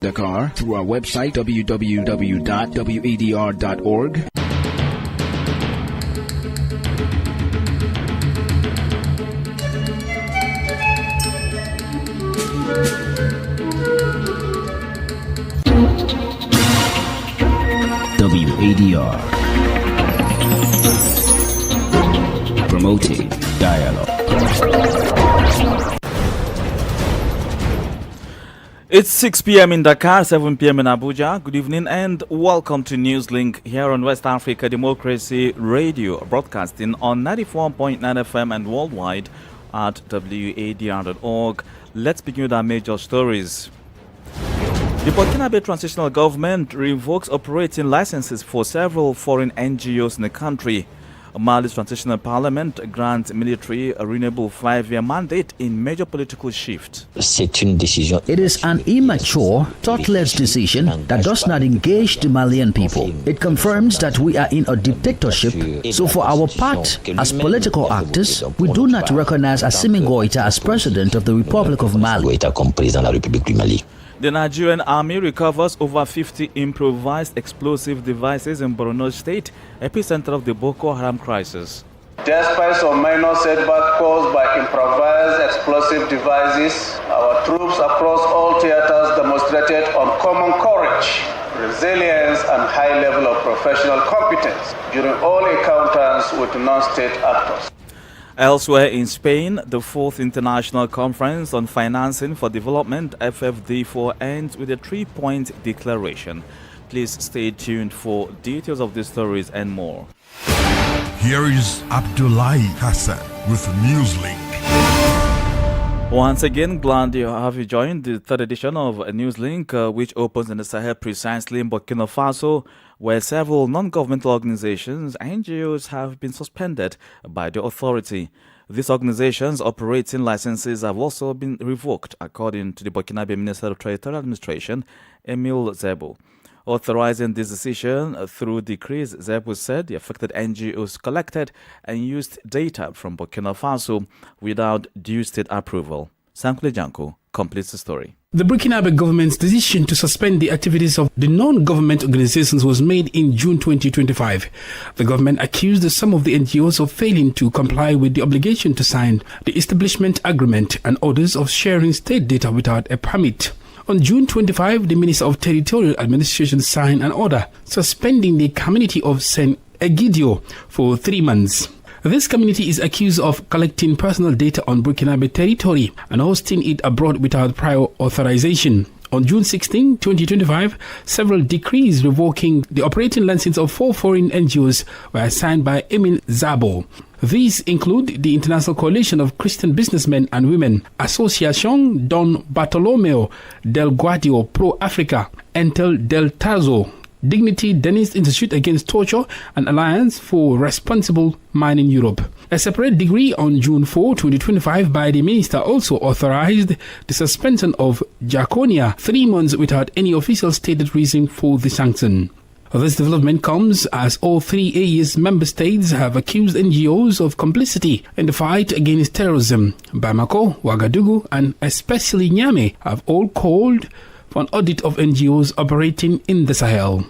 Dakar through our website www.wadr.org. WADR, promoting dialogue. It's 6 p.m. in Dakar, 7 p.m. in Abuja. Good evening and welcome to Newslink here on West Africa Democracy Radio, broadcasting on 94.9 FM and worldwide at wadr.org. Let's begin with our major stories. The Burkina Faso transitional government revokes operating licenses for several foreign NGOs in the country. Mali's transitional parliament grants military a renewable 5-year mandate in major political shift. It is an immature, thoughtless decision that does not engage the Malian people. It confirms that we are in a dictatorship. So for our part, as political actors, we do not recognize Assimi Goïta as president of the Republic of Mali. The Nigerian army recovers over 50 improvised explosive devices in Borno State, epicenter of the Boko Haram crisis. Despite some minor setback caused by improvised explosive devices, our troops across all theaters demonstrated uncommon courage, resilience, and high level of professional competence during all encounters with non-state actors. Elsewhere in Spain, the 4th International Conference on Financing for Development, FFD4, ends with a 3-point declaration. Please stay tuned for details of these stories and more. Here is Abdullahi Hassan with Newslink. Once again, glad to have you joined the third edition of Newslink, which opens in the Sahel precisely in Burkina Faso, where several non-governmental organizations, NGOs, have been suspended by the authority. These organizations' operating licenses have also been revoked, according to the Burkina Faso Minister of Territorial Administration, Emile Zebo. Authorizing this decision through decrees, Zebo said the affected NGOs collected and used data from Burkina Faso without due state approval. Sankule Janko completes the story. The Burkina Faso government's decision to suspend the activities of the non-government organizations was made in June 2025. The government accused some of the NGOs of failing to comply with the obligation to sign the establishment agreement and orders of sharing state data without a permit. On June 25, the Minister of Territorial Administration signed an order suspending the community of Saint Egidio for 3 months. This community is accused of collecting personal data on Burkina Faso territory and hosting it abroad without prior authorization. On June 16, 2025, several decrees revoking the operating license of 4 foreign NGOs were signed by Emile Zabo. These include the International Coalition of Christian Businessmen and Women, Asociación Don Bartolomeo del Guadio Pro Africa, Entel del Tazo, Dignity Dennis Institute Against Torture, and Alliance for Responsible Mining Europe. A separate decree on June 4, 2025 by the minister also authorized the suspension of Jaconia 3 months without any official stated reason for the sanction. This development comes as all 3 AES member states have accused NGOs of complicity in the fight against terrorism. Bamako, Ouagadougou, and especially Niamey have all called for an audit of NGOs operating in the Sahel.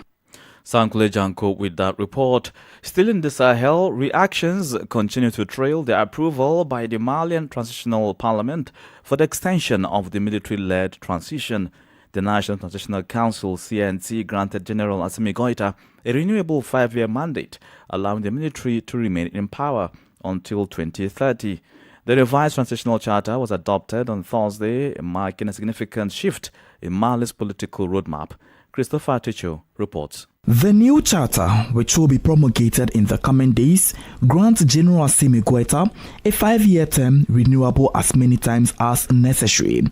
Sankule Janko with that report. Still in the Sahel, reactions continue to trail the approval by the Malian Transitional Parliament for the extension of the military-led transition. The National Transitional Council, CNC, granted General Assimi Goïta a renewable 5-year mandate, allowing the military to remain in power until 2030. The revised transitional charter was adopted on Thursday, marking a significant shift in Mali's political roadmap. Christopher Ticho reports. The new charter, which will be promulgated in the coming days, grants General Assimi Goïta a 5-year term renewable as many times as necessary.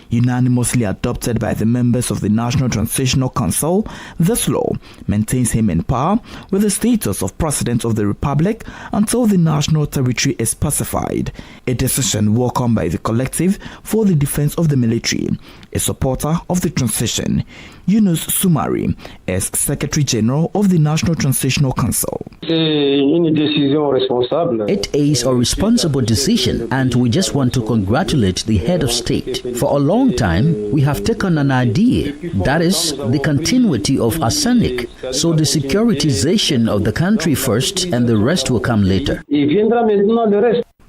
Unanimously adopted by the members of the National Transitional Council, this law maintains him in power with the status of President of the Republic until the national territory is pacified, a decision welcomed by the Collective for the Defense of the Military, a supporter of the transition. Yunus Sumari is Secretary General of the National Transitional Council. It is a responsible decision, and we just want to congratulate the head of state. For a long long time, we have taken an idea, that is, the continuity of arsenic, so the securitization of the country first and the rest will come later.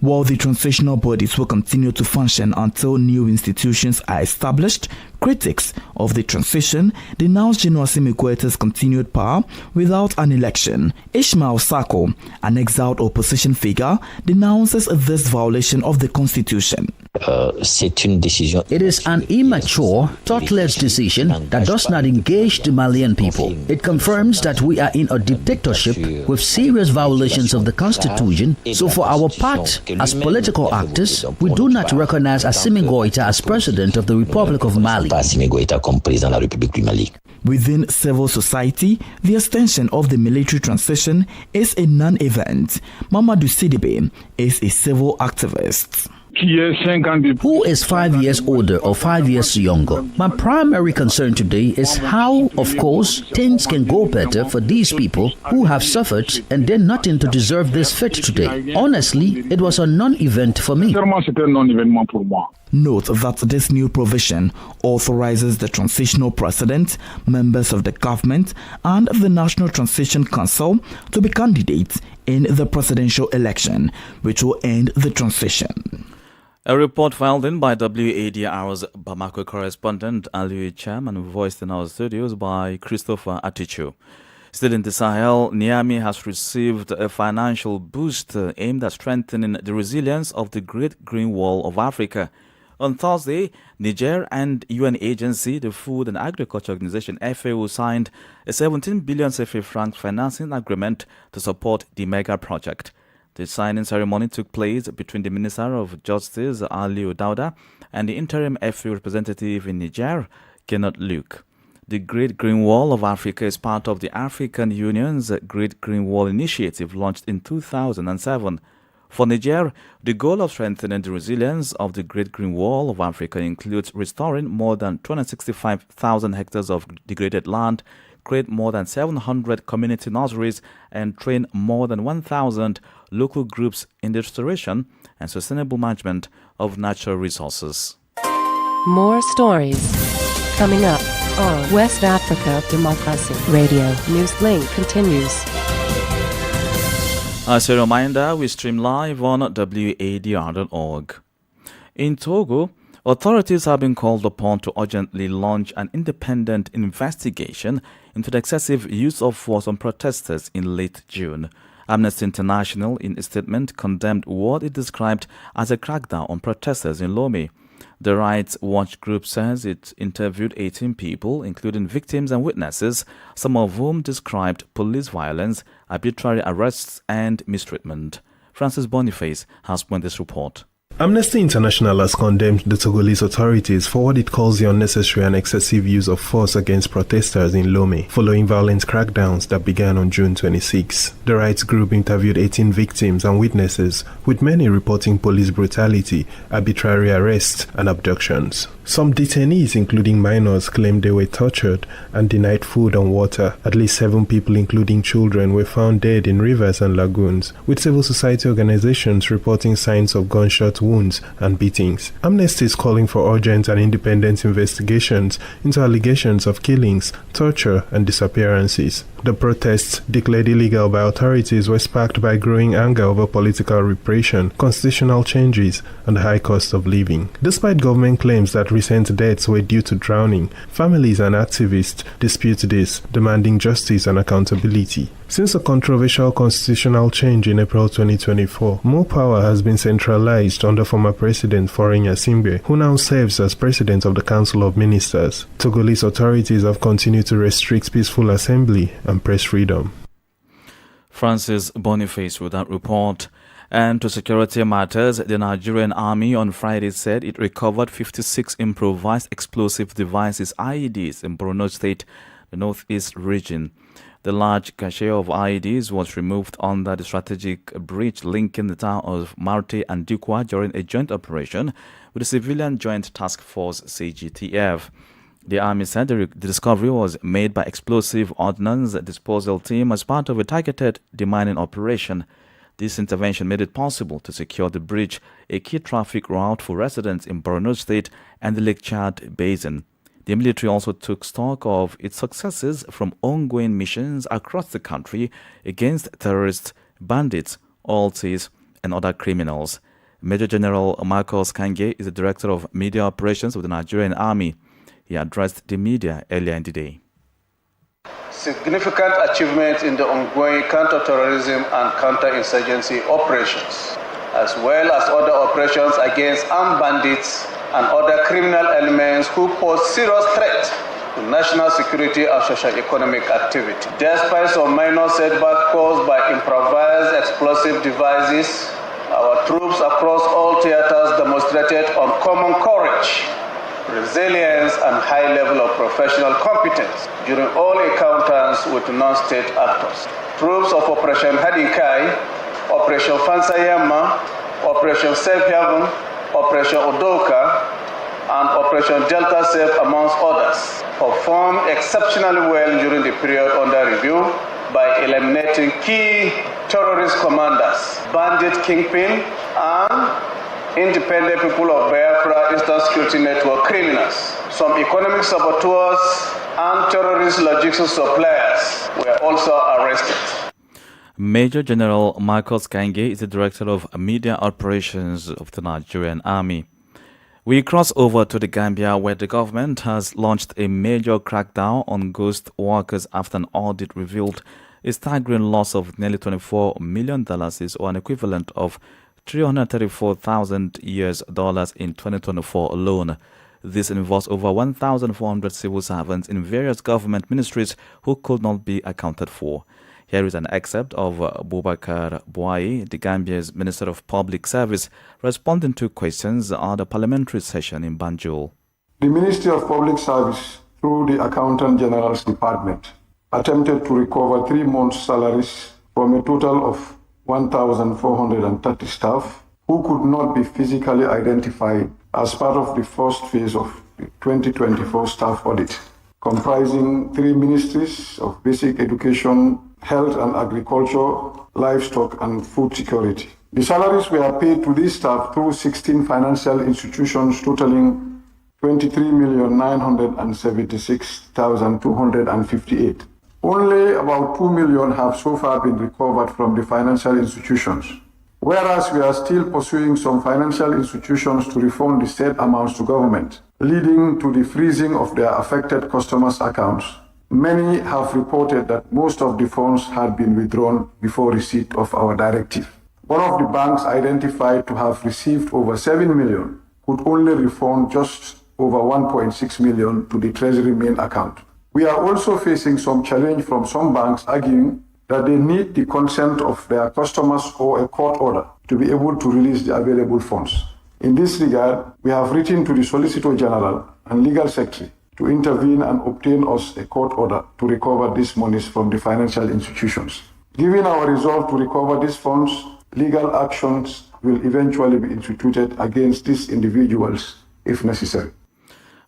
While the transitional bodies will continue to function until new institutions are established, critics of the transition denounce General Assimi Goita's continued power without an election. Ishmael Sako, an exiled opposition figure, denounces this violation of the constitution. It is an immature, thoughtless decision that does not engage the Malian people. It confirms that we are in a dictatorship with serious violations of the constitution. So for our part, as political actors, we do not recognize Assimi Goita as president of the Republic of Mali. Within civil society, the extension of the military transition is a non-event. Mamadou Sidibe is a civil activist. Who is 5 years older or 5 years younger? My primary concern today is how, of course, things can go better for these people who have suffered and did nothing to deserve this fate today. Honestly, it was a non-event for me. Note that this new provision authorizes the transitional president, members of the government, and the National Transition Council to be candidates in the presidential election, which will end the transition. A report filed in by WADR's Bamako correspondent Aliou Cham and voiced in our studios by Christopher Atichu. Still in the Sahel, Niamey has received a financial boost aimed at strengthening the resilience of the Great Green Wall of Africa. On Thursday, Niger and UN agency, the Food and Agriculture Organization FAO, signed a 17 billion CFA francs financing agreement to support the mega project. The signing ceremony took place between the Minister of Justice, Aliou Dauda, and the interim FAO representative in Niger, Kenneth Luke. The Great Green Wall of Africa is part of the African Union's Great Green Wall Initiative launched in 2007. For Niger, the goal of strengthening the resilience of the Great Green Wall of Africa includes restoring more than 265,000 hectares of degraded land, create more than 700 community nurseries, and train more than 1,000 local groups in the restoration and sustainable management of natural resources. More stories coming up on West Africa Democracy Radio. Newslink continues. As a reminder, we stream live on wadr.org. In Togo, authorities have been called upon to urgently launch an independent investigation into the excessive use of force on protesters in late June. Amnesty International, in a statement, condemned what it described as a crackdown on protesters in Lomé. The Rights Watch group says it interviewed 18 people, including victims and witnesses, some of whom described police violence, arbitrary arrests, and mistreatment. Francis Boniface has put this report. Amnesty International has condemned the Togolese authorities for what it calls the unnecessary and excessive use of force against protesters in Lomé, following violent crackdowns that began on June 26. The rights group interviewed 18 victims and witnesses, with many reporting police brutality, arbitrary arrests, and abductions. Some detainees, including minors, claimed they were tortured and denied food and water. At least 7 people, including children, were found dead in rivers and lagoons, with civil society organizations reporting signs of gunshot wounds and beatings. Amnesty is calling for urgent and independent investigations into allegations of killings, torture, and disappearances. The protests, declared illegal by authorities, were sparked by growing anger over political repression, constitutional changes, and the high cost of living. Despite government claims that recent deaths were due to drowning, families and activists dispute this, demanding justice and accountability. Since a controversial constitutional change in April 2024, more power has been centralized under former President Faure Gnassingbé, who now serves as President of the Council of Ministers. Togolese authorities have continued to restrict peaceful assembly and press freedom. Francis Boniface with that report. And to security matters, the Nigerian Army on Friday said it recovered 56 improvised explosive devices (IEDs) in Borno State, the northeast region. The large cache of IEDs was removed under the strategic bridge linking the town of Marte and Dukwa during a joint operation with the Civilian Joint Task Force (CGTF). The Army said the discovery was made by explosive ordnance disposal team as part of a targeted demining operation. This intervention made it possible to secure the bridge, a key traffic route for residents in Borno State and the Lake Chad Basin. The military also took stock of its successes from ongoing missions across the country against terrorists, bandits, oil thieves, and other criminals. Major General Marcos Kange is the Director of Media Operations of the Nigerian Army. He addressed the media earlier in the day. Significant achievements in the ongoing counter-terrorism and counter-insurgency operations, as well as other operations against armed bandits and other criminal elements who pose serious threat to national security and socio-economic activity. Despite some minor setbacks caused by improvised explosive devices, our troops across all theaters demonstrated uncommon courage, resilience, and high level of professional competence during all encounters with non-state actors. Troops of Operation Hadinkai, Operation Fansayama, Operation Safe Haven, Operation Odoka, and Operation Delta Safe, amongst others, performed exceptionally well during the period under review by eliminating key terrorist commanders, bandit kingpin, and independent people of Biafra Eastern Security Network criminals. Some economic saboteurs and terrorist logistics suppliers were also arrested. Major General Marcos Kange is the Director of Media Operations of the Nigerian Army. We cross over to the Gambia, where the government has launched a major crackdown on ghost workers after an audit revealed a staggering loss of nearly $24 million, or an equivalent of $334,000 in 2024 alone. This involves over 1,400 civil servants in various government ministries who could not be accounted for. Here is an excerpt of Boubacar Boaye, the Gambia's Minister of Public Service, responding to questions at a parliamentary session in Banjul. The Ministry of Public Service, through the Accountant General's Department, attempted to recover 3 months' salaries from a total of 1,430 staff who could not be physically identified as part of the first phase of the 2024 staff audit, comprising 3 ministries of basic education, health and agriculture, livestock and food security. The salaries were paid to these staff through 16 financial institutions totaling 23,976,258. Only about 2 million have so far been recovered from the financial institutions, whereas we are still pursuing some financial institutions to refund the said amounts to government, leading to the freezing of their affected customers' accounts. Many have reported that most of the funds had been withdrawn before receipt of our directive. One of the banks identified to have received over 7 million could only refund just over 1.6 million to the Treasury main account. We are also facing some challenge from some banks arguing that they need the consent of their customers or a court order to be able to release the available funds. In this regard, we have written to the Solicitor General and Legal Secretary to intervene and obtain us a court order to recover these monies from the financial institutions. Given our resolve to recover these funds, legal actions will eventually be instituted against these individuals if necessary.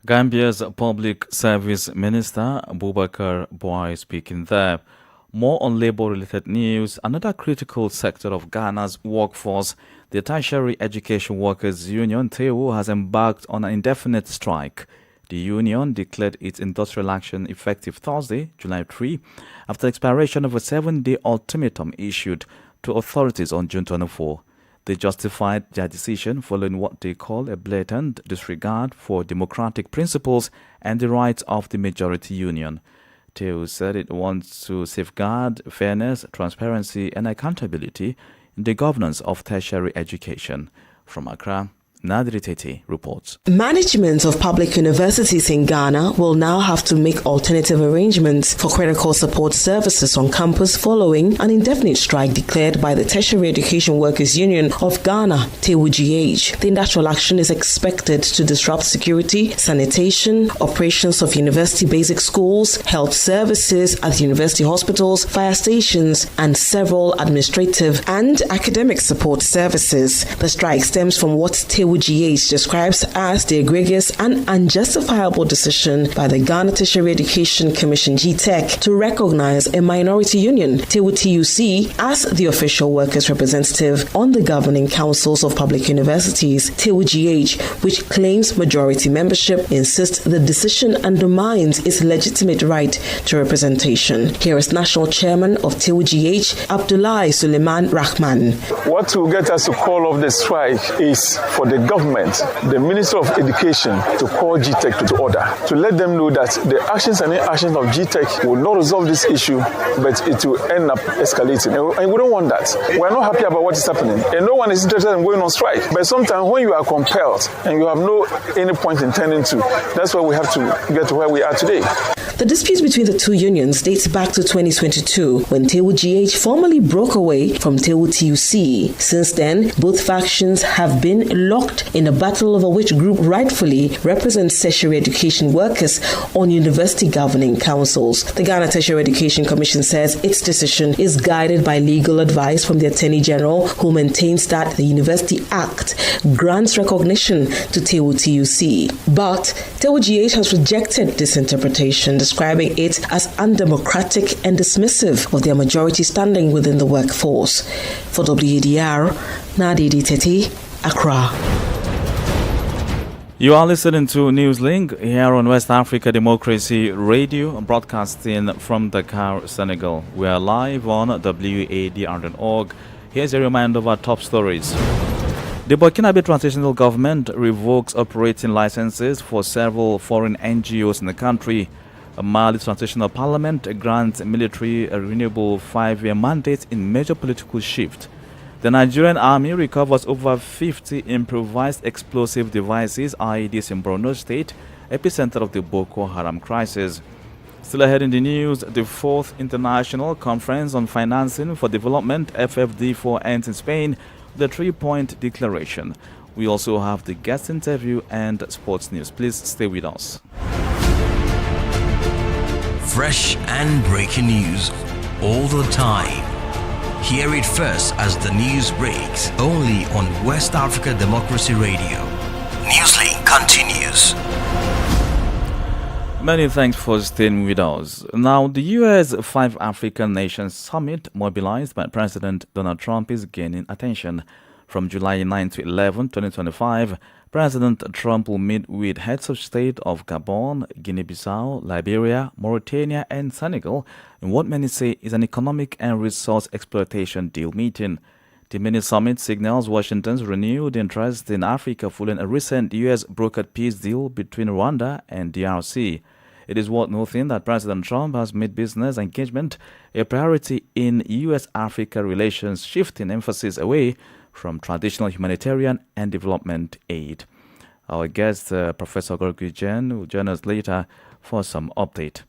Gambia's Public Service Minister Boubacar Boaye speaking there. More on labor-related news. Another critical sector of Ghana's workforce, the Tertiary Education Workers Union, TEU, has embarked on an indefinite strike. The union declared its industrial action effective Thursday, July 3, after the expiration of a 7-day ultimatum issued to authorities on June 24. They justified their decision following what they call a blatant disregard for democratic principles and the rights of the majority union. TEU said it wants to safeguard fairness, transparency, and accountability in the governance of tertiary education. From Accra, Nadri Tete reports. Management of public universities in Ghana will now have to make alternative arrangements for critical support services on campus following an indefinite strike declared by the Tertiary Education Workers Union of Ghana, TEUGH. The industrial action is expected to disrupt security, sanitation, operations of university basic schools, health services at university hospitals, fire stations, and several administrative and academic support services. The strike stems from what TEU TEWGH describes as the egregious and unjustifiable decision by the Ghana Tertiary Education Commission GTEC to recognize a minority union, TEWTUC, as the official workers' representative on the governing councils of public universities. TEWGH, which claims majority membership, insists the decision undermines its legitimate right to representation. Here is National Chairman of TEWGH, Abdullahi Suleiman Rahman. What will get us to call off the strike is for the government, the Minister of Education, to call GTEC to order, to let them know that the actions and inactions of GTEC will not resolve this issue, but it will end up escalating. And we don't want that. We're not happy about what is happening. And no one is interested in going on strike. But sometimes when you are compelled and you have any point in tending to, that's why we have to get to where we are today. The dispute between the two unions dates back to 2022 when TEWGH formally broke away from TEWTUC. Since then, both factions have been locked in a battle over which group rightfully represents tertiary education workers on university governing councils. The Ghana Tertiary Education Commission says its decision is guided by legal advice from the Attorney General, who maintains that the University Act grants recognition to TEWTUC. But TEWGH has rejected this interpretation, describing it as undemocratic and dismissive of their majority standing within the workforce. For WADR, Nadidi Teti, Accra. You are listening to Newslink here on West Africa Democracy Radio, broadcasting from Dakar, Senegal. We are live on WADR.org. Here's a reminder of our top stories. The Burkinabe Transitional Government revokes operating licenses for several foreign NGOs in the country. Mali's Transitional Parliament grants military a renewable 5-year mandate in major political shift. The Nigerian Army recovers over 50 improvised explosive devices, IEDs, in Borno State, epicenter of the Boko Haram crisis. Still ahead in the news, the 4th International Conference on Financing for Development, FFD4, ends in Spain with a 3-point declaration. We also have the guest interview and sports news. Please stay with us. Fresh and breaking news all the time. Hear it first as the news breaks, only on West Africa Democracy Radio. Newslink continues. Many thanks for staying with us. Now, the U.S. 5 African Nations Summit, mobilized by President Donald Trump, is gaining attention. From July 9 to 11, 2025, President Trump will meet with heads of state of Gabon, Guinea-Bissau, Liberia, Mauritania, and Senegal in what many say is an economic and resource exploitation deal meeting. The mini-summit signals Washington's renewed interest in Africa following a recent U.S.-brokered peace deal between Rwanda and DRC. It is worth noting that President Trump has made business engagement a priority in U.S.-Africa relations, shifting emphasis away from traditional humanitarian and development aid. Our guest, Professor Gorgui Jen, will join us later for some update.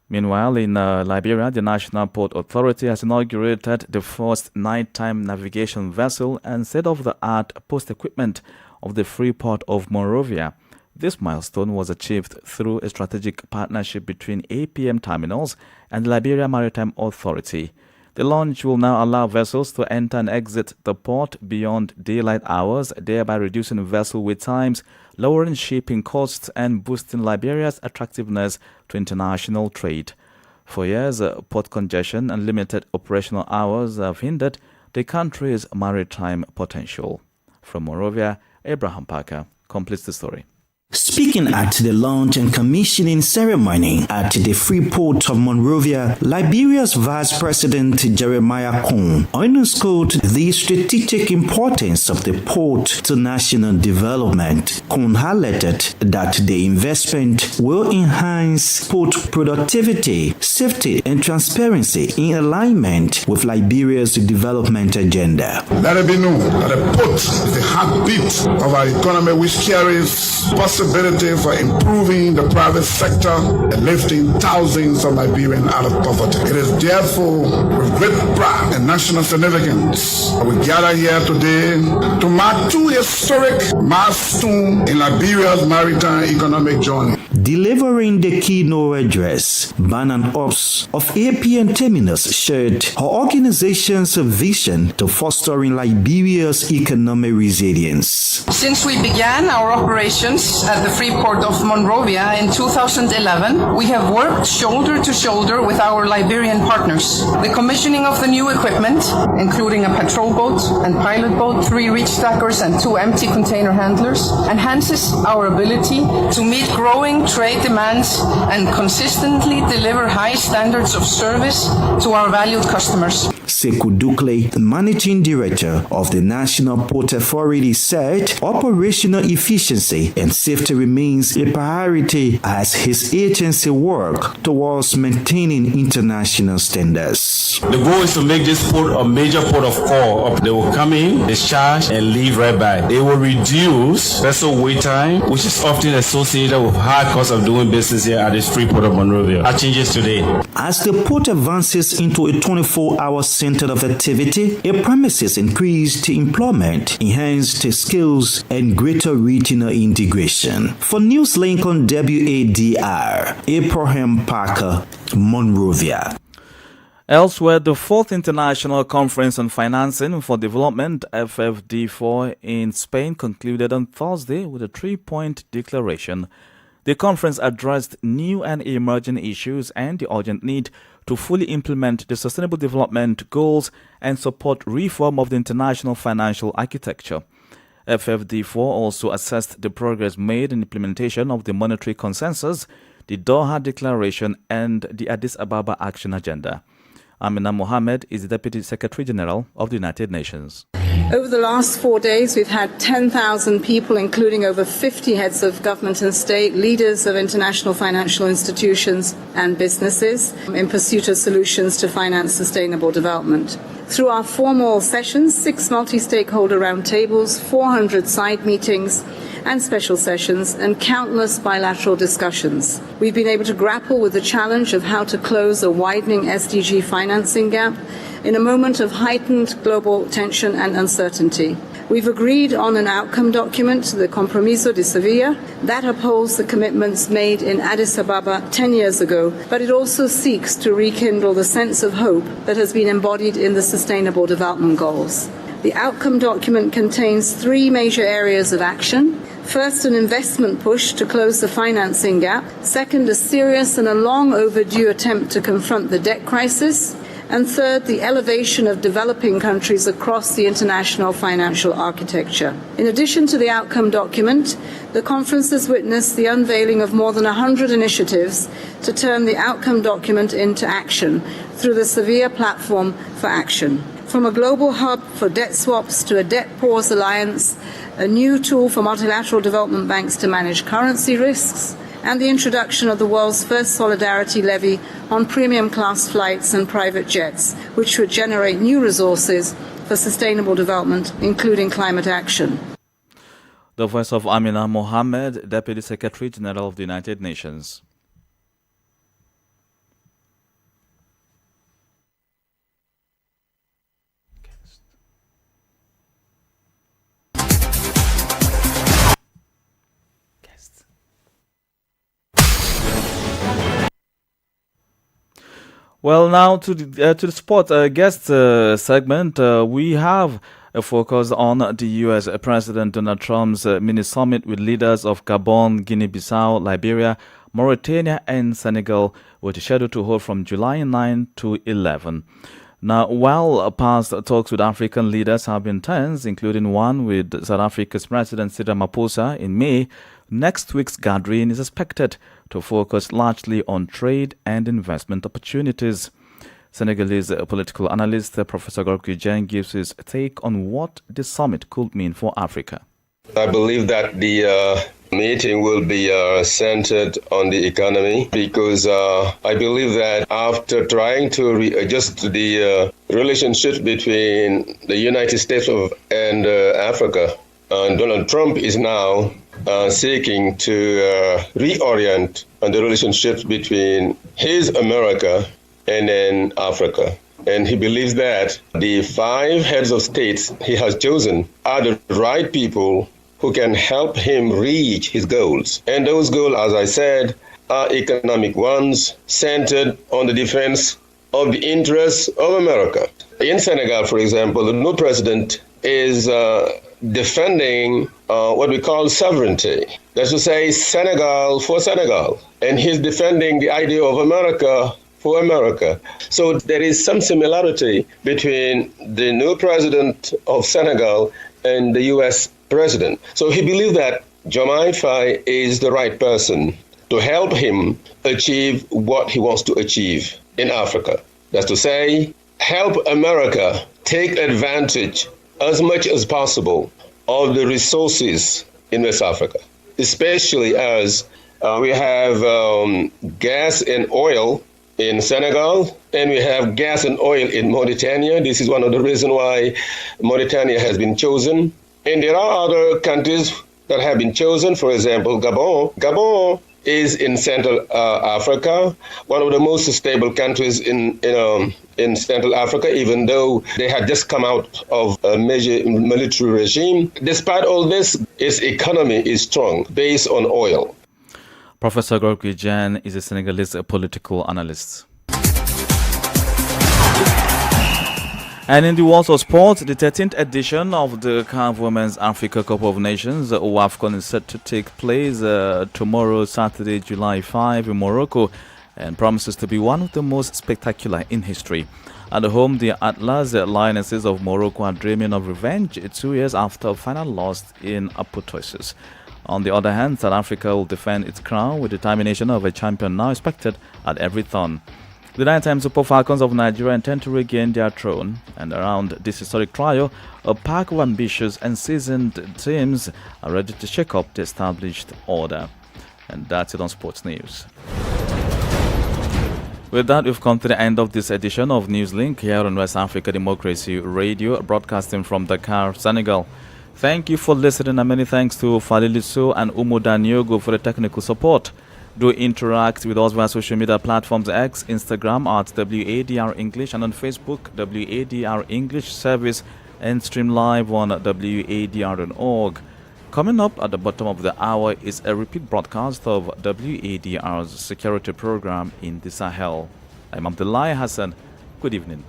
Meanwhile, in Liberia, the National Port Authority has inaugurated the first nighttime navigation vessel and state-of-the-art post equipment of the free port of Monrovia. This milestone was achieved through a strategic partnership between APM Terminals and the Liberia Maritime Authority. The launch will now allow vessels to enter and exit the port beyond daylight hours, thereby reducing vessel wait times, lowering shipping costs, and boosting Liberia's attractiveness to international trade. For years, port congestion and limited operational hours have hindered the country's maritime potential. From Monrovia, Abraham Parker completes the story. Speaking at the launch and commissioning ceremony at the free port of Monrovia, Liberia's Vice President Jeremiah Cohn underscored the strategic importance of the port to national development. Cohn highlighted that the investment will enhance port productivity, safety, and transparency in alignment with Liberia's development agenda. Let it be known that the port is the heartbeat of our economy, which carries possibility for improving the private sector and lifting thousands of Liberians out of poverty. It is therefore with great pride and national significance that we gather here today to mark two historic milestones in Liberia's maritime economic journey. Delivering the keynote address, Banan Ops of APN Terminus shared her organization's vision to fostering Liberia's economic resilience. Since we began our operations at the Freeport of Monrovia in 2011, we have worked shoulder to shoulder with our Liberian partners. The commissioning of the new equipment, including a patrol boat and pilot boat, 3 reach stackers and 2 empty container handlers, enhances our ability to meet growing trade demands and consistently deliver high standards of service to our valued customers. Sekou Dukle, the managing director of the National Port Authority, said operational efficiency and safety remains a priority as his agency work towards maintaining international standards. The goal is to make this port a major port of call. They will come in, discharge, and leave right by. They will reduce vessel wait time, which is often associated with high cost of doing business here at this Freeport of Monrovia. That changes today. As the port advances into a 24-hour center of activity, it promises increased employment, enhanced skills, and greater regional integration. For Newslink on WADR, Abraham Parker, Monrovia. Elsewhere, the 4th International Conference on Financing for Development, FFD4, in Spain concluded on Thursday with a 3-point declaration. The conference addressed new and emerging issues and the urgent need to fully implement the Sustainable Development Goals and support reform of the international financial architecture. FFD4 also assessed the progress made in implementation of the Monetary Consensus, the Doha Declaration, and the Addis Ababa Action Agenda. Amina Mohammed is the Deputy Secretary General of the United Nations. Over the last 4 days, we've had 10,000 people, including over 50 heads of government and state, leaders of international financial institutions and businesses, in pursuit of solutions to finance sustainable development. Through our formal sessions, 6 multi-stakeholder roundtables, 400 side meetings, and special sessions, and countless bilateral discussions, we've been able to grapple with the challenge of how to close a widening SDG financing gap in a moment of heightened global tension and uncertainty. We've agreed on an outcome document, the Compromiso de Sevilla, that upholds the commitments made in Addis Ababa 10 years ago, but it also seeks to rekindle the sense of hope that has been embodied in the Sustainable Development Goals. The outcome document contains 3 major areas of action. First, an investment push to close the financing gap. Second, a serious and a long overdue attempt to confront the debt crisis. And third, the elevation of developing countries across the international financial architecture. In addition to the outcome document, the conference has witnessed the unveiling of more than 100 initiatives to turn the outcome document into action through the Sevilla Platform for Action. From a global hub for debt swaps to a debt pause alliance, a new tool for multilateral development banks to manage currency risks, and the introduction of the world's first solidarity levy on premium class flights and private jets, which would generate new resources for sustainable development, including climate action. The voice of Amina Mohammed, Deputy Secretary General of the United Nations. Well, now to the sport guest segment, we have a focus on the U.S. President Donald Trump's mini summit with leaders of Gabon, Guinea-Bissau, Liberia, Mauritania, and Senegal, which is scheduled to hold from July 9 to 11. Now, while past talks with African leaders have been tense, including one with South Africa's President Cyril Ramaphosa in May, next week's gathering is expected to focus largely on trade and investment opportunities. Senegalese political analyst Professor Gorky Dieng gives his take on what the summit could mean for Africa. I believe that the meeting will be centered on the economy because I believe that after trying to readjust the relationship between the United States and Africa, Donald Trump is now seeking to reorient on the relationships between his America and then Africa. And he believes that the 5 heads of states he has chosen are the right people who can help him reach his goals. And those goals, as I said, are economic ones centered on the defense of the interests of America. In Senegal, for example, the new president is defending what we call sovereignty. That's to say, Senegal for Senegal. And he's defending the idea of America for America. So there is some similarity between the new president of Senegal and the U.S. president. So he believes that Diomaye Faye is the right person to help him achieve what he wants to achieve in Africa. That's to say, help America take advantage as much as possible of the resources in West Africa, especially as we have gas and oil in Senegal, and we have gas and oil in Mauritania. This is one of the reasons why Mauritania has been chosen. And there are other countries that have been chosen, for example, Gabon. Gabon is in Central Africa, one of the most stable countries in Central Africa, even though they had just come out of a major military regime. Despite all this, its economy is strong, based on oil. Professor Gorky Jan is a Senegalese political analyst. And in the world of sports, the 13th edition of the CAF Women's Africa Cup of Nations, WAFCON, is set to take place tomorrow, Saturday, July 5 in Morocco, and promises to be one of the most spectacular in history. At home, the Atlas Lionesses of Morocco are dreaming of revenge 2 years after a final loss in Apotheosis. On the other hand, South Africa will defend its crown with determination of a champion now expected at every turn. The 9-time Super Falcons of Nigeria intend to regain their throne, and around this historic trial, a pack of ambitious and seasoned teams are ready to shake up the established order. And that's it on Sports News. With that, we've come to the end of this edition of Newslink here on West Africa Democracy Radio, broadcasting from Dakar, Senegal. Thank you for listening, and many thanks to Faliliso and Umu Daniogo for the technical support. Do interact with us via social media platforms X, Instagram at WADR English, and on Facebook, WADR English Service, and stream live on WADR.org. Coming up at the bottom of the hour is a repeat broadcast of WADR's security program in the Sahel. I'm Abdullahi Hassan. Good evening.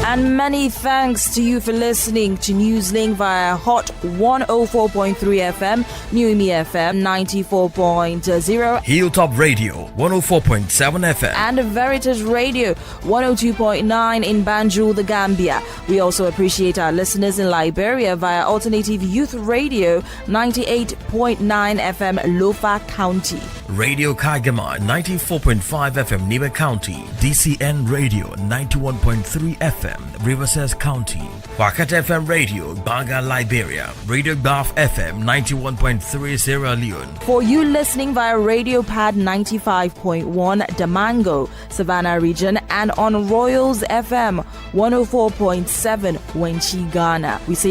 And many thanks to you for listening to Newslink via Hot 104.3 FM, Newmi FM 94.0, Hilltop Radio 104.7 FM, and Veritas Radio 102.9 in Banjul, the Gambia. We also appreciate our listeners in Liberia via Alternative Youth Radio 98.9 FM, Lofa County, Radio Kagama 94.5 FM, Nibe County, DCN Radio 91.3 FM, Riverside County, Wakat FM Radio, Banga, Liberia, Radio Gulf FM 91.3 Sierra Leone. For you listening via Radio Pad 95.1 Damango, Savannah region, and on Royals FM 104.7 Wenchi, Ghana. We say